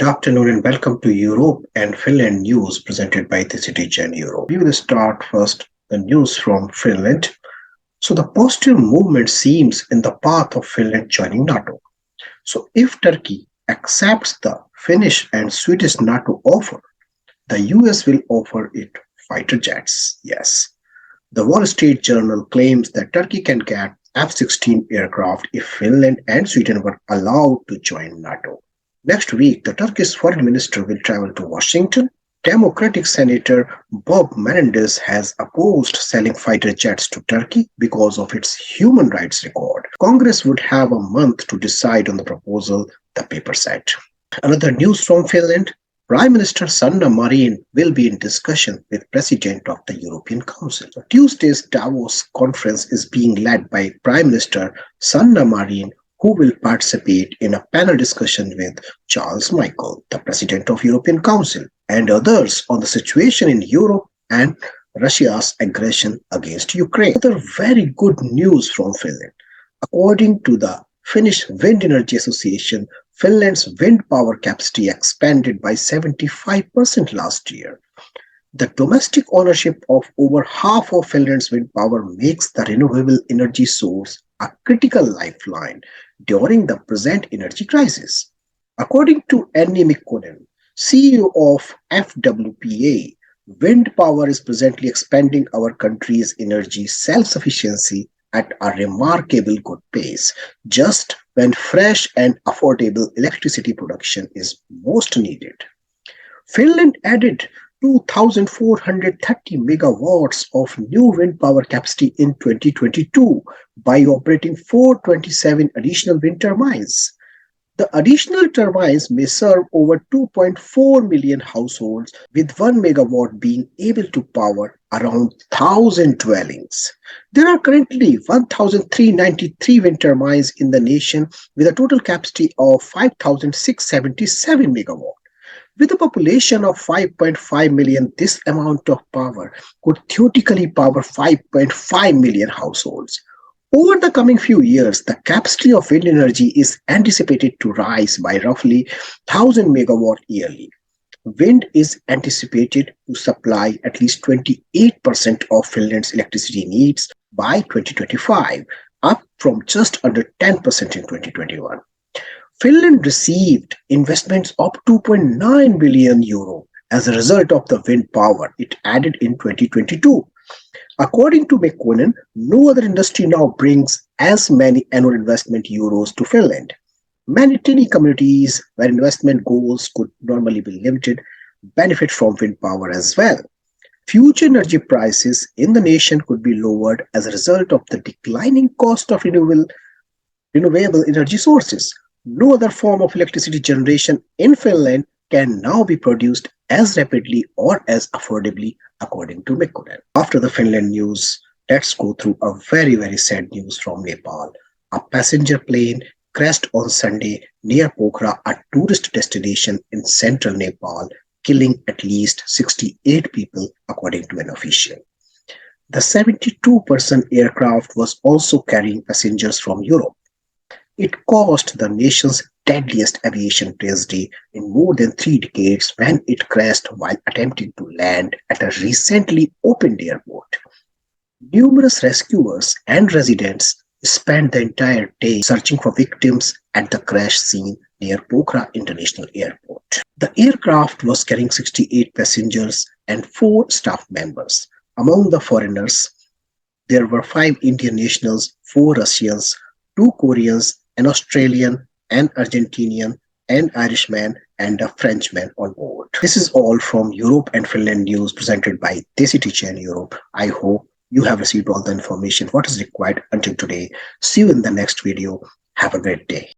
Good afternoon and welcome to Europe and Finland news presented by Desi and Europe. We will start first the news from Finland. So the positive movement seems in the path of Finland joining NATO. So if Turkey accepts the Finnish and Swedish NATO offer, the US will offer it fighter jets. Yes. The Wall Street Journal claims that Turkey can get F-16 aircraft if Finland and Sweden were allowed to join NATO. Next week, the Turkish foreign minister will travel to Washington. Democratic Senator Bob Menendez has opposed selling fighter jets to Turkey because of its human rights record. Congress would have a month to decide on the proposal, the paper said. Another news from Finland. Prime Minister Sanna Marin will be in discussion with President of the European Council. Tuesday's Davos conference is being led by Prime Minister Sanna Marin, who will participate in a panel discussion with Charles Michel, the President of European Council, and others on the situation in Europe and Russia's aggression against Ukraine. Other very good news from Finland. According to the Finnish Wind Energy Association, Finland's wind power capacity expanded by 75% last year. The domestic ownership of over half of Finland's wind power makes the renewable energy source a critical lifeline during the present energy crisis. According to Anni Mikkonen, CEO of FWPA, wind power is presently expanding our country's energy self-sufficiency at a remarkable good pace, just when fresh and affordable electricity production is most needed. Finland added 2,430 megawatts of new wind power capacity in 2022 by operating 427 additional wind turbines. The additional turbines may serve over 2.4 million households, with 1 megawatt being able to power around 1,000 dwellings. There are currently 1,393 wind turbines in the nation with a total capacity of 5,677 megawatts. With a population of 5.5 million, this amount of power could theoretically power 5.5 million households. Over the coming few years, the capacity of wind energy is anticipated to rise by roughly 1,000 megawatt yearly. Wind is anticipated to supply at least 28% of Finland's electricity needs by 2025, up from just under 10% in 2021. Finland received investments of 2.9 billion euro as a result of the wind power it added in 2022. According to Mikkonen, no other industry now brings as many annual investment euros to Finland. Many tiny communities where investment goals could normally be limited benefit from wind power as well. Future energy prices in the nation could be lowered as a result of the declining cost of renewable energy sources. No other form of electricity generation in Finland can now be produced as rapidly or as affordably, according to Mikkonen. After the Finland news, let's go through a very, very sad news from Nepal. A passenger plane crashed on Sunday near Pokhara, a tourist destination in central Nepal, killing at least 68 people, according to an official. The 72-person aircraft was also carrying passengers from Europe. It caused the nation's deadliest aviation tragedy in more than 3 decades when it crashed while attempting to land at a recently opened airport. Numerous rescuers and residents spent the entire day searching for victims at the crash scene near Pokhara International Airport. The aircraft was carrying 68 passengers and 4 staff members. Among the foreigners, there were 5 Indian nationals, 4 Russians, 2 Koreans, an Australian, an Argentinian, an Irishman, and a Frenchman on board. This is all from Europe and Finland news presented by Desi and Europe. I hope you have received all the information what is required until today. See you in the next video. Have a great day.